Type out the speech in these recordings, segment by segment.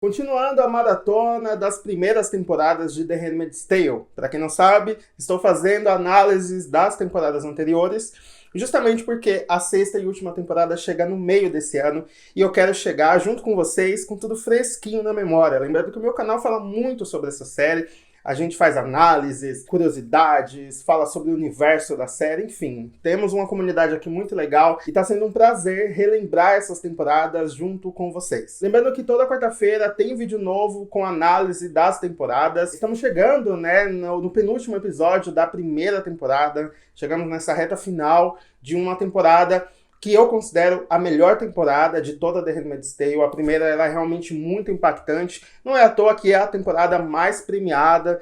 Continuando a maratona das primeiras temporadas de The Handmaid's Tale. Para quem não sabe, estou fazendo análises das temporadas anteriores, justamente porque a sexta e última temporada chega no meio desse ano e eu quero chegar junto com vocês com tudo fresquinho na memória. Lembrando que o meu canal fala muito sobre essa série. A gente faz análises, curiosidades, fala sobre o universo da série, enfim. Temos uma comunidade aqui muito legal e tá sendo um prazer relembrar essas temporadas junto com vocês. Lembrando que toda quarta-feira tem vídeo novo com análise das temporadas. Estamos chegando, no penúltimo episódio da primeira temporada. Chegamos nessa reta final de uma temporada que eu considero a melhor temporada de toda The Handmaid's Tale. A primeira ela é realmente muito impactante. Não é à toa que é a temporada mais premiada,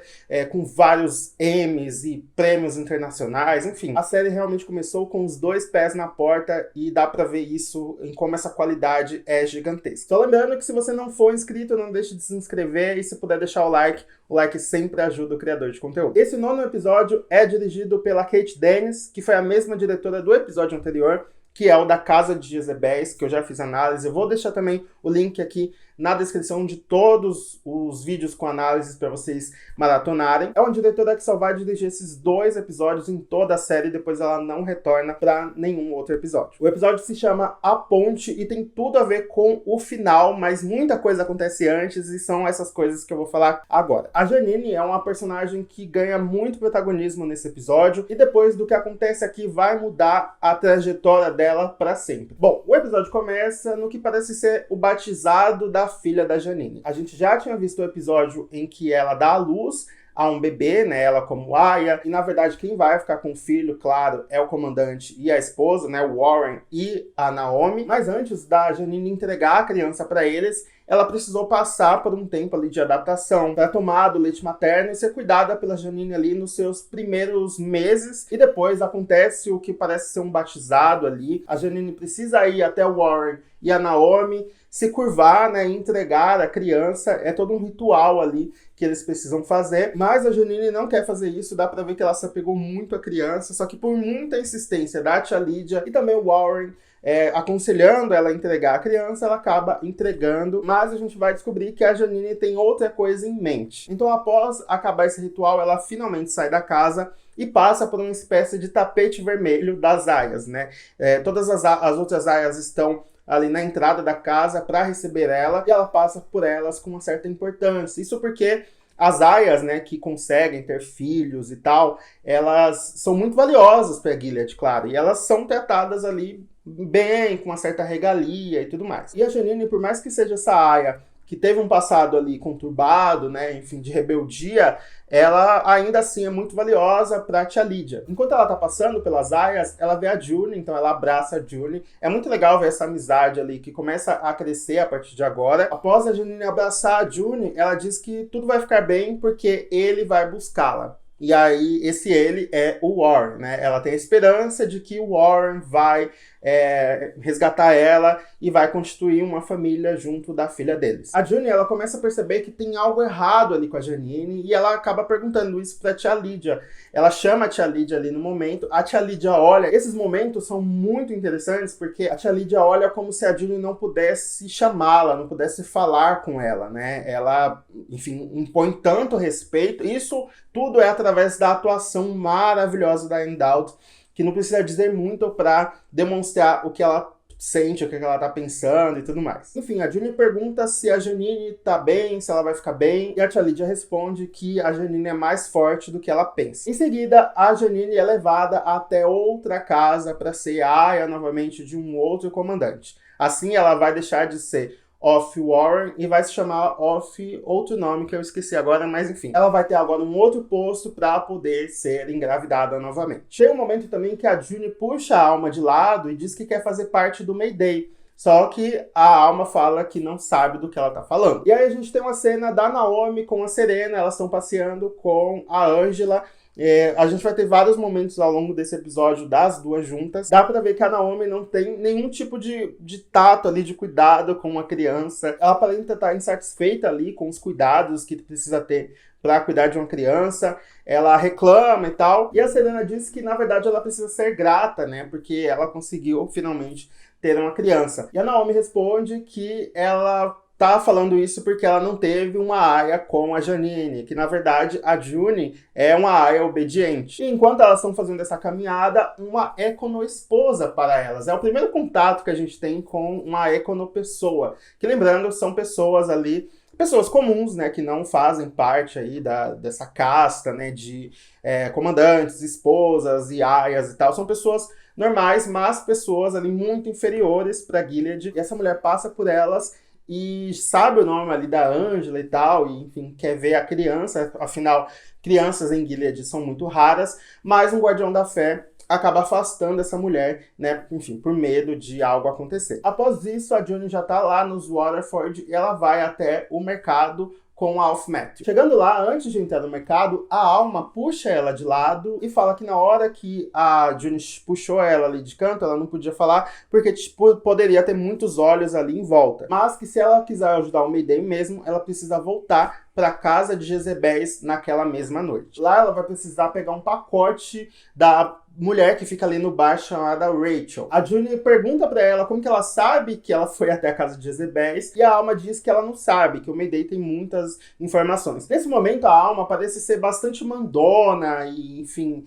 com vários Emmys e prêmios internacionais. Enfim, a série realmente começou com os dois pés na porta e dá pra ver isso em como essa qualidade é gigantesca. Só lembrando que se você não for inscrito, não deixe de se inscrever e se puder deixar o like sempre ajuda o criador de conteúdo. Esse nono episódio é dirigido pela Kate Dennis, que foi a mesma diretora do episódio anterior, que é o da Casa de Jezebéis, que eu já fiz análise. Eu vou deixar também o link aqui na descrição de todos os vídeos com análises para vocês maratonarem. É uma diretora que só vai dirigir esses dois episódios em toda a série, depois ela não retorna para nenhum outro episódio. O episódio se chama A Ponte e tem tudo a ver com o final, mas muita coisa acontece antes e são essas coisas que eu vou falar agora. A Janine é uma personagem que ganha muito protagonismo nesse episódio e depois do que acontece aqui vai mudar a trajetória dela para sempre. Bom, o episódio começa no que parece ser o batizado da filha da Janine. A gente já tinha visto o episódio em que ela dá à luz a um bebê, ela como Aya, e na verdade quem vai ficar com o filho, claro, é o comandante e a esposa, o Warren e a Naomi. Mas antes da Janine entregar a criança para eles, ela precisou passar por um tempo ali de adaptação para tomar do leite materno e ser cuidada pela Janine ali nos seus primeiros meses. E depois acontece o que parece ser um batizado ali. A Janine precisa ir até o Warren e a Naomi, se curvar, e entregar a criança. É todo um ritual ali que eles precisam fazer. Mas a Janine não quer fazer isso. Dá pra ver que ela se apegou muito à criança. Só que por muita insistência da tia Lydia e também o Warren, aconselhando ela a entregar a criança, ela acaba entregando, mas a gente vai descobrir que a Janine tem outra coisa em mente. Então, após acabar esse ritual, ela finalmente sai da casa e passa por uma espécie de tapete vermelho das aias, todas as outras aias estão ali na entrada da casa para receber ela, e ela passa por elas com uma certa importância. Isso porque as aias, que conseguem ter filhos e tal, elas são muito valiosas para Gilead, claro, e elas são tratadas ali bem, com uma certa regalia e tudo mais. E a Janine, por mais que seja essa aia que teve um passado ali conturbado, enfim, de rebeldia, ela ainda assim é muito valiosa para a tia Lydia. Enquanto ela tá passando pelas aias, ela vê a June, então ela abraça a June. É muito legal ver essa amizade ali que começa a crescer a partir de agora. Após a Janine abraçar a June, ela diz que tudo vai ficar bem porque ele vai buscá-la. E aí, esse ele é o Warren, Ela tem a esperança de que o Warren vai resgatar ela e vai constituir uma família junto da filha deles. A June, ela começa a perceber que tem algo errado ali com a Janine e ela acaba perguntando isso pra tia Lydia. Ela chama a tia Lydia ali no momento, a tia Lydia olha. Esses momentos são muito interessantes porque a tia Lydia olha como se a June não pudesse chamá-la, não pudesse falar com ela, Ela, enfim, impõe tanto respeito. Isso tudo é através da atuação maravilhosa da Ann Dowd, que não precisa dizer muito para demonstrar o que ela sente, o que ela tá pensando e tudo mais. Enfim, a June pergunta se a Janine tá bem, se ela vai ficar bem, e a tia Lydia responde que a Janine é mais forte do que ela pensa. Em seguida, a Janine é levada até outra casa para ser aia novamente de um outro comandante. Assim, ela vai deixar de ser Off Warren e vai se chamar Off outro nome que eu esqueci agora, mas enfim. Ela vai ter agora um outro posto para poder ser engravidada novamente. Chega um momento também que a June puxa a Alma de lado e diz que quer fazer parte do Mayday. Só que a Alma fala que não sabe do que ela tá falando. E aí a gente tem uma cena da Naomi com a Serena, elas estão passeando com a Angela. A gente vai ter vários momentos ao longo desse episódio das duas juntas. Dá pra ver que a Naomi não tem nenhum tipo de tato ali, de cuidado com uma criança. Ela aparenta estar insatisfeita ali com os cuidados que precisa ter para cuidar de uma criança. Ela reclama e tal. E a Serena diz que, na verdade, ela precisa ser grata, porque ela conseguiu finalmente ter uma criança. E a Naomi responde que ela tá falando isso porque ela não teve uma aia com a Janine, que na verdade a June é uma aia obediente. E enquanto elas estão fazendo essa caminhada, uma econo-esposa para elas. É o primeiro contato que a gente tem com uma econo-pessoa, que lembrando, são pessoas ali, pessoas comuns, né, que não fazem parte aí dessa casta, né, de comandantes, esposas e aias e tal. São pessoas normais, mas pessoas ali muito inferiores para Gilead. E essa mulher passa por elas e sabe o nome ali da Ângela e tal, e enfim, quer ver a criança, afinal, crianças em Gilead são muito raras, mas um guardião da fé acaba afastando essa mulher, né, enfim, por medo de algo acontecer. Após isso, a June já tá lá nos Waterford e ela vai até o mercado com Alf Matthew. Chegando lá, antes de entrar no mercado, a Alma puxa ela de lado e fala que na hora que a June puxou ela ali de canto, ela não podia falar, porque tipo, poderia ter muitos olhos ali em volta. Mas que se ela quiser ajudar o Mayday mesmo, ela precisa voltar para a casa de Jezebéis naquela mesma noite. Lá ela vai precisar pegar um pacote da mulher que fica ali no bar chamada Rachel. A June pergunta pra ela como que ela sabe que ela foi até a casa de Jezebéis e a Alma diz que ela não sabe, que o Mayday tem muitas informações. Nesse momento a Alma parece ser bastante mandona e, enfim,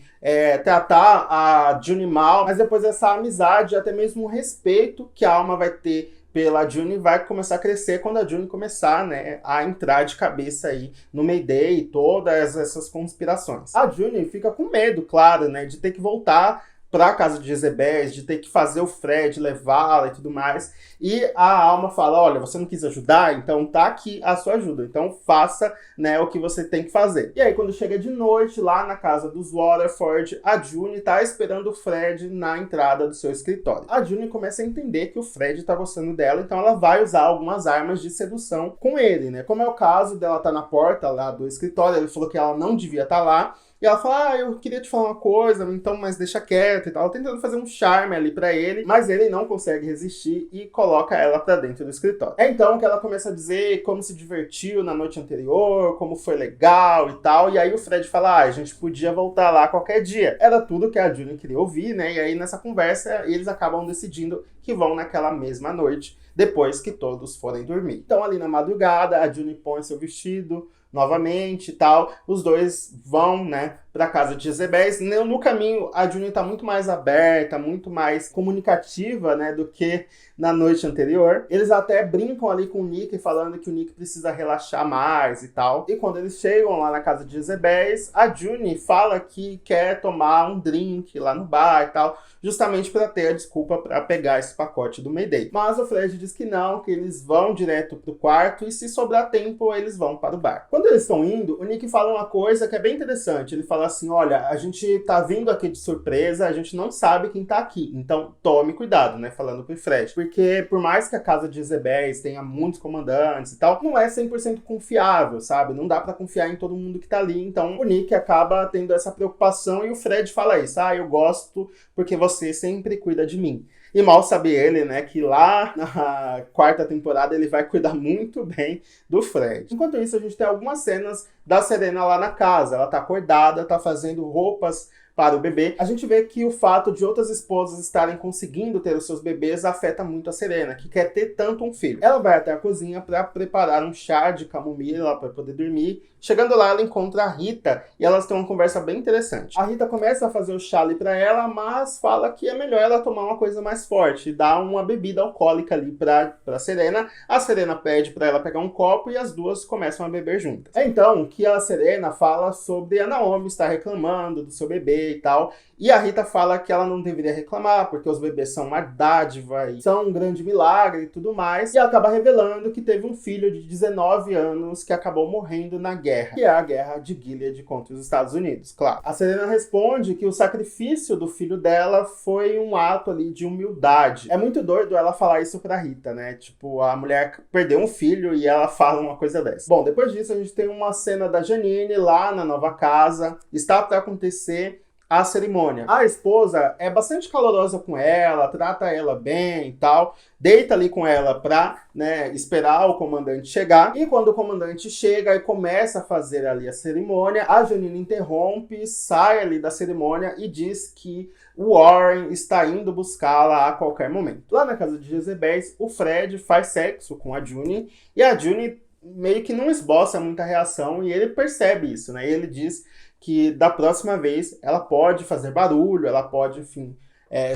tratar a June mal, mas depois dessa amizade, até mesmo o respeito que a Alma vai ter pela June vai começar a crescer quando a June começar, né, a entrar de cabeça aí no Mayday e todas essas conspirações. A June fica com medo, claro, né, de ter que voltar para a casa de Jezebéis, de ter que fazer o Fred levá-la e tudo mais. E a Alma fala, olha, você não quis ajudar? Então tá aqui a sua ajuda. Então faça, né, o que você tem que fazer. E aí quando chega de noite lá na casa dos Waterford, a June tá esperando o Fred na entrada do seu escritório. A June começa a entender que o Fred tá gostando dela, então ela vai usar algumas armas de sedução com ele, né? Como é o caso dela tá na porta lá do escritório, ele falou que ela não devia estar lá. E ela fala, eu queria te falar uma coisa, então, mas deixa quieto e tal. Tentando fazer um charme ali pra ele, mas ele não consegue resistir e coloca ela pra dentro do escritório. É então que ela começa a dizer como se divertiu na noite anterior, como foi legal e tal. E aí o Fred fala, a gente podia voltar lá qualquer dia. Era tudo que a June queria ouvir, né? E aí nessa conversa eles acabam decidindo que vão naquela mesma noite, depois que todos forem dormir. Então ali na madrugada, a June põe seu vestido novamente e tal, os dois vão, né, pra casa de Jezebéis. No caminho, a June tá muito mais aberta, muito mais comunicativa, né, do que na noite anterior. Eles até brincam ali com o Nick, falando que o Nick precisa relaxar mais e tal. E quando eles chegam lá na casa de Jezebéis, a June fala que quer tomar um drink lá no bar e tal, justamente para ter a desculpa para pegar esse pacote do Mayday. Mas o Fred diz que não, que eles vão direto pro quarto e se sobrar tempo, eles vão para o bar. Quando eles estão indo, o Nick fala uma coisa que é bem interessante. Ele fala assim, olha, a gente tá vindo aqui de surpresa, a gente não sabe quem tá aqui, então tome cuidado, né, falando pro Fred. Porque por mais que a casa de Jezebéis tenha muitos comandantes e tal, não é 100% confiável, sabe? Não dá pra confiar em todo mundo que tá ali, então o Nick acaba tendo essa preocupação e o Fred fala isso, eu gosto porque você sempre cuida de mim. E mal sabe ele, né, que lá na quarta temporada ele vai cuidar muito bem do Fred. Enquanto isso, a gente tem algumas cenas da Serena lá na casa. Ela tá acordada, tá fazendo roupas para o bebê. A gente vê que o fato de outras esposas estarem conseguindo ter os seus bebês afeta muito a Serena, que quer ter tanto um filho. Ela vai até a cozinha para preparar um chá de camomila para poder dormir. Chegando lá, ela encontra a Rita e elas têm uma conversa bem interessante. A Rita começa a fazer o chá ali pra ela, mas fala que é melhor ela tomar uma coisa mais forte e dá uma bebida alcoólica ali pra Serena. A Serena pede pra ela pegar um copo e as duas começam a beber juntas. É então que a Serena fala sobre a Naomi estar reclamando do seu bebê e tal. E a Rita fala que ela não deveria reclamar, porque os bebês são uma dádiva e são um grande milagre e tudo mais. E ela acaba revelando que teve um filho de 19 anos que acabou morrendo na guerra, que é a guerra de Gilead contra os Estados Unidos, claro. A Serena responde que o sacrifício do filho dela foi um ato ali de humildade. É muito doido ela falar isso pra Rita, né? Tipo, a mulher perdeu um filho e ela fala uma coisa dessa. Bom, depois disso a gente tem uma cena da Janine lá na nova casa. Está pra acontecer a cerimônia. A esposa é bastante calorosa com ela, trata ela bem e tal, deita ali com ela pra, né, esperar o comandante chegar. E quando o comandante chega e começa a fazer ali a cerimônia, a Janine interrompe, sai ali da cerimônia e diz que o Warren está indo buscá-la a qualquer momento. Lá na casa de Jezebéis, o Fred faz sexo com a June e a June meio que não esboça muita reação e ele percebe isso, né? E ele diz que da próxima vez ela pode fazer barulho, ela pode, enfim,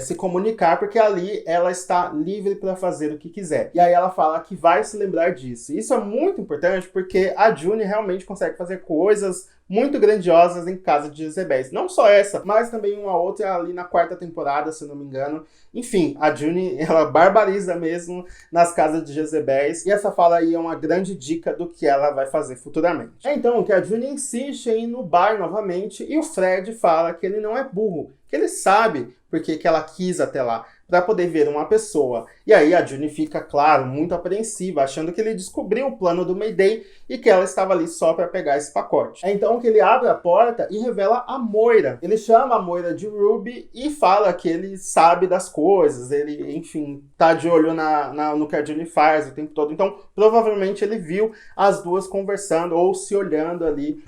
se comunicar, porque ali ela está livre para fazer o que quiser. E aí ela fala que vai se lembrar disso. Isso é muito importante porque a June realmente consegue fazer coisas muito grandiosas em casa de Jezebéis. Não só essa, mas também uma outra ali na 4ª temporada, se não me engano. Enfim, a June, ela barbariza mesmo nas casas de Jezebéis. E essa fala aí é uma grande dica do que ela vai fazer futuramente. É então que a June insiste em ir no bar novamente e o Fred fala que ele não é burro, que ele sabe porque que ela quis até lá, para poder ver uma pessoa. E aí a June fica, claro, muito apreensiva, achando que ele descobriu o plano do Mayday e que ela estava ali só para pegar esse pacote. É então que ele abre a porta e revela a Moira. Ele chama a Moira de Ruby e fala que ele sabe das coisas, ele, enfim, tá de olho no que a June faz o tempo todo. Então, provavelmente ele viu as duas conversando ou se olhando ali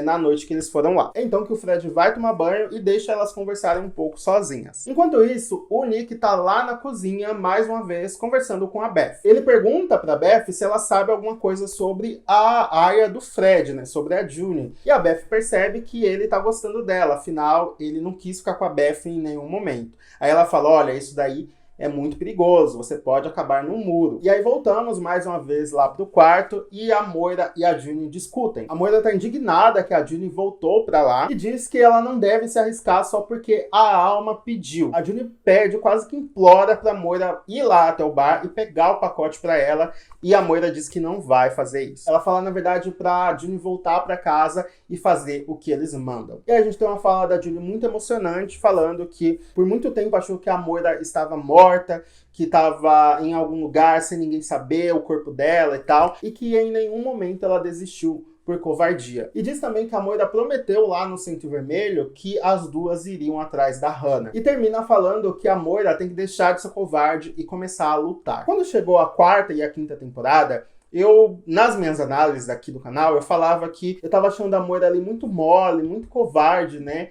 na noite que eles foram lá. É então que o Fred vai tomar banho e deixa elas conversarem um pouco sozinhas. Enquanto isso, o Nick tá lá na cozinha, mais uma vez, conversando com a Beth. Ele pergunta pra Beth se ela sabe alguma coisa sobre a Aya do Fred, né? Sobre a June. E a Beth percebe que ele tá gostando dela, afinal, ele não quis ficar com a Beth em nenhum momento. Aí ela fala, olha, isso daí é muito perigoso, você pode acabar num muro. E aí voltamos mais uma vez lá pro quarto e a Moira e a June discutem. A Moira tá indignada que a June voltou pra lá e diz que ela não deve se arriscar só porque a alma pediu. A June pede, quase que implora pra Moira ir lá até o bar e pegar o pacote pra ela e a Moira diz que não vai fazer isso. Ela fala, na verdade, pra June voltar pra casa e fazer o que eles mandam. E aí a gente tem uma fala da June muito emocionante, falando que por muito tempo achou que a Moira estava morta, que estava em algum lugar sem ninguém saber o corpo dela e tal, e que em nenhum momento ela desistiu por covardia. E diz também que a Moira prometeu lá no Centro Vermelho que as duas iriam atrás da Hannah. E termina falando que a Moira tem que deixar de ser covarde e começar a lutar. Quando chegou a 4ª e a 5ª temporada, nas minhas análises aqui do canal, eu falava que eu tava achando a Moira ali muito mole, muito covarde, né?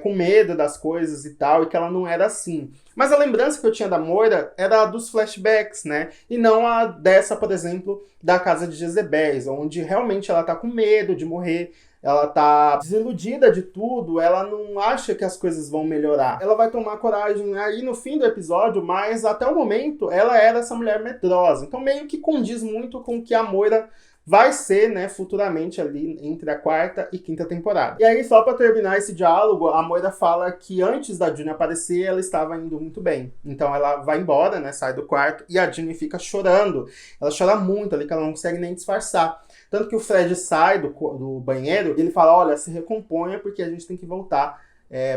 Com medo das coisas e tal, e que ela não era assim. Mas a lembrança que eu tinha da Moira era a dos flashbacks, né? E não a dessa, por exemplo, da casa de Jezebéis, onde realmente ela tá com medo de morrer, ela tá desiludida de tudo, ela não acha que as coisas vão melhorar. Ela vai tomar coragem aí no fim do episódio, mas até o momento ela era essa mulher medrosa. Então meio que condiz muito com o que a Moira vai ser, né, futuramente ali entre a 4ª e 5ª temporada. E aí, só pra terminar esse diálogo, a Moira fala que antes da June aparecer, ela estava indo muito bem. Então ela vai embora, né, sai do quarto, e a June fica chorando. Ela chora muito ali, que ela não consegue nem disfarçar. Tanto que o Fred sai do banheiro e ele fala, olha, se recomponha porque a gente tem que voltar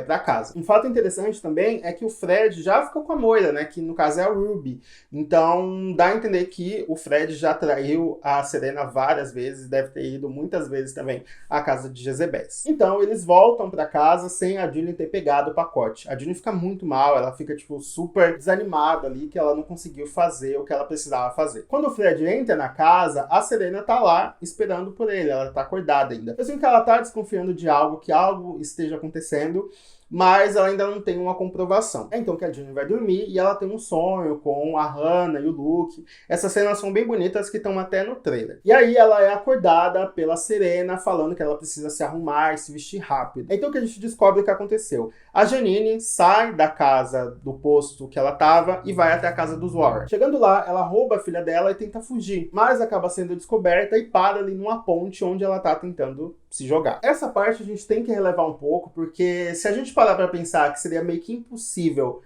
para casa. Um fato interessante também é que o Fred já ficou com a Moira, né? Que no caso é a Ruby. Então dá a entender que o Fred já traiu a Serena várias vezes, deve ter ido muitas vezes também à casa de Jezebéis. Então eles voltam para casa sem a June ter pegado o pacote. A June fica muito mal, ela fica tipo super desanimada ali, que ela não conseguiu fazer o que ela precisava fazer. Quando o Fred entra na casa, a Serena tá lá esperando por ele, ela tá acordada ainda. Eu sinto que ela tá desconfiando de algo, que algo esteja acontecendo, mas ela ainda não tem uma comprovação. É então que a June vai dormir e ela tem um sonho com a Hannah e o Luke. Essas cenas são bem bonitas que estão até no trailer. E aí ela é acordada pela Serena falando que ela precisa se arrumar e se vestir rápido. É então que a gente descobre o que aconteceu. A Janine sai da casa do posto que ela tava e vai até a casa dos Warren. Chegando lá, ela rouba a filha dela e tenta fugir, mas acaba sendo descoberta e para ali numa ponte onde ela tá tentando se jogar. Essa parte a gente tem que relevar um pouco, porque se a gente parar pra pensar que seria meio que impossível,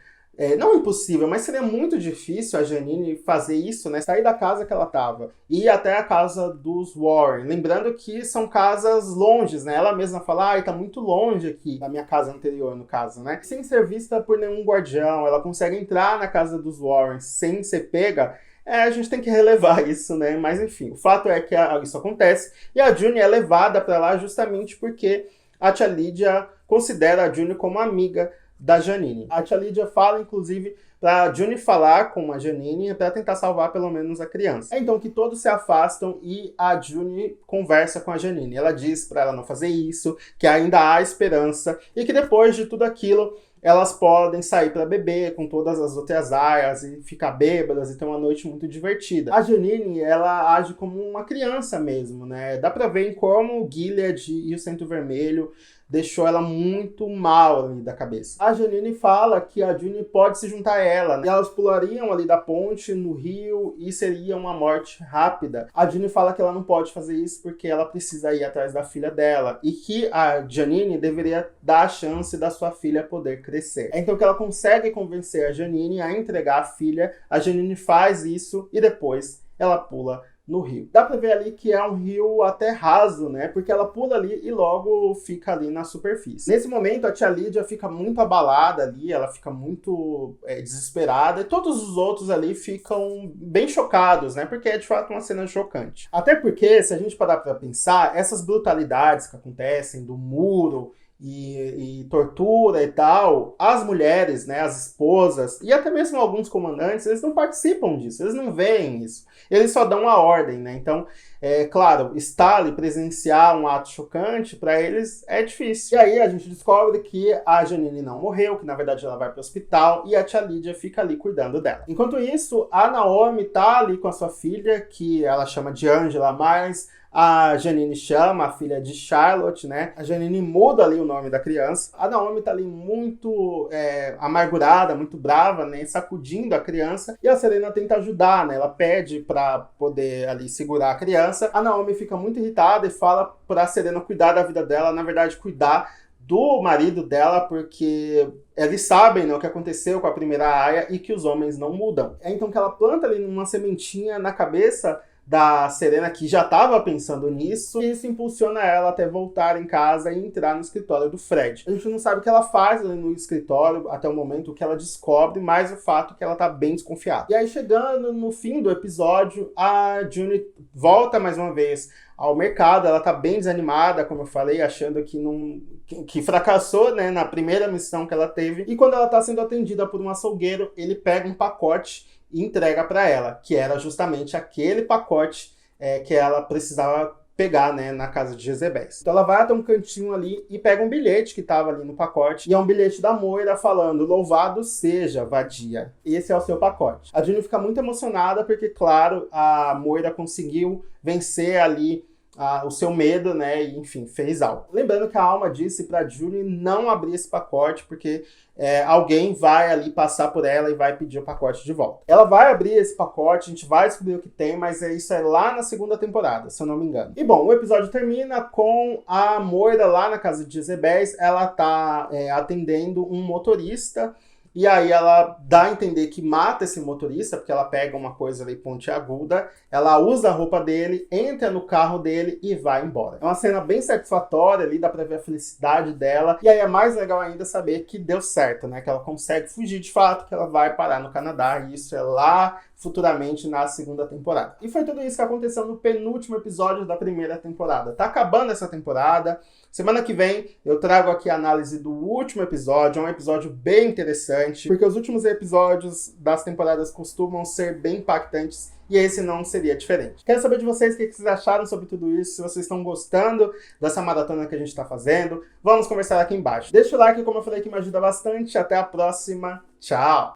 não impossível, mas seria muito difícil a Janine fazer isso, né? Sair da casa que ela tava e ir até a casa dos Warren. Lembrando que são casas longes, né? Ela mesma fala, tá muito longe aqui da minha casa anterior, no caso, né? Sem ser vista por nenhum guardião, ela consegue entrar na casa dos Warren sem ser pega. A gente tem que relevar isso, né? Mas enfim, o fato é que isso acontece e a June é levada pra lá justamente porque a tia Lídia considera a June como amiga da Janine. A tia Lídia fala, inclusive, para June falar com a Janine para tentar salvar pelo menos a criança. É então que todos se afastam e a June conversa com a Janine. Ela diz para ela não fazer isso, que ainda há esperança e que depois de tudo aquilo elas podem sair para beber com todas as outras aias e ficar bêbadas e ter uma noite muito divertida. A Janine, ela age como uma criança mesmo, né? Dá para ver em como o Gilead e o Centro Vermelho deixou ela muito mal ali da cabeça. A Janine fala que a June pode se juntar a ela, né? E elas pulariam ali da ponte no rio e seria uma morte rápida. A June fala que ela não pode fazer isso porque ela precisa ir atrás da filha dela e que a Janine deveria dar a chance da sua filha poder crescer. É então que ela consegue convencer a Janine a entregar a filha. A Janine faz isso e depois ela pula no rio. Dá pra ver ali que é um rio até raso, né? Porque ela pula ali e logo fica ali na superfície. Nesse momento, a tia Lídia fica muito abalada ali, ela fica muito desesperada, e todos os outros ali ficam bem chocados, né? Porque é de fato uma cena chocante. Até porque, se a gente parar pra pensar, essas brutalidades que acontecem do muro e tortura e tal, as mulheres, né, as esposas, e até mesmo alguns comandantes, eles não participam disso, eles não veem isso. Eles só dão a ordem, né? Então, claro, estar ali, presenciar um ato chocante, para eles é difícil. E aí a gente descobre que a Janine não morreu, que na verdade ela vai para o hospital, e a tia Lídia fica ali cuidando dela. Enquanto isso, a Naomi tá ali com a sua filha, que ela chama de Angela, mas a Janine chama a filha de Charlotte, né? A Janine muda ali o nome da criança. A Naomi tá ali muito amargurada, muito brava, né? Sacudindo a criança. E a Serena tenta ajudar, né? Ela pede pra poder ali segurar a criança. A Naomi fica muito irritada e fala pra Serena cuidar da vida dela. Na verdade, cuidar do marido dela, porque eles sabem, né, o que aconteceu com a primeira aia e que os homens não mudam. É então que ela planta ali uma sementinha na cabeça da Serena, que já estava pensando nisso, e isso impulsiona ela até voltar em casa e entrar no escritório do Fred. A gente não sabe o que ela faz ali no escritório até o momento, o que ela descobre, mas o fato é que ela tá bem desconfiada. E aí, chegando no fim do episódio, a June volta mais uma vez ao mercado. Ela tá bem desanimada, como eu falei, achando que fracassou, né, na primeira missão que ela teve. E quando ela tá sendo atendida por um açougueiro, ele pega um pacote e entrega para ela, que era justamente aquele pacote que ela precisava pegar, né, na casa de Jezebel. Então ela vai até um cantinho ali e pega um bilhete que estava ali no pacote, e é um bilhete da Moira falando: louvado seja, vadia, esse é o seu pacote. A June fica muito emocionada porque, claro, a Moira conseguiu vencer ali o seu medo, né, e enfim, fez algo. Lembrando que a Alma disse pra June não abrir esse pacote, porque alguém vai ali passar por ela e vai pedir o pacote de volta. Ela vai abrir esse pacote, a gente vai descobrir o que tem, mas isso é lá na segunda temporada, se eu não me engano. E bom, o episódio termina com a Moira lá na casa de Jezebel. Ela tá atendendo um motorista, e aí ela dá a entender que mata esse motorista, porque ela pega uma coisa ali pontiaguda, ela usa a roupa dele, entra no carro dele e vai embora. É uma cena bem satisfatória ali, dá pra ver a felicidade dela, e aí é mais legal ainda saber que deu certo, né? Que ela consegue fugir de fato, que ela vai parar no Canadá, e isso é lá futuramente na segunda temporada. E foi tudo isso que aconteceu no penúltimo episódio da primeira temporada. Tá acabando essa temporada. Semana que vem eu trago aqui a análise do último episódio. É um episódio bem interessante, porque os últimos episódios das temporadas costumam ser bem impactantes, e esse não seria diferente. Quero saber de vocês o que vocês acharam sobre tudo isso, se vocês estão gostando dessa maratona que a gente está fazendo. Vamos conversar aqui embaixo. Deixa o like, como eu falei, que me ajuda bastante. Até a próxima. Tchau!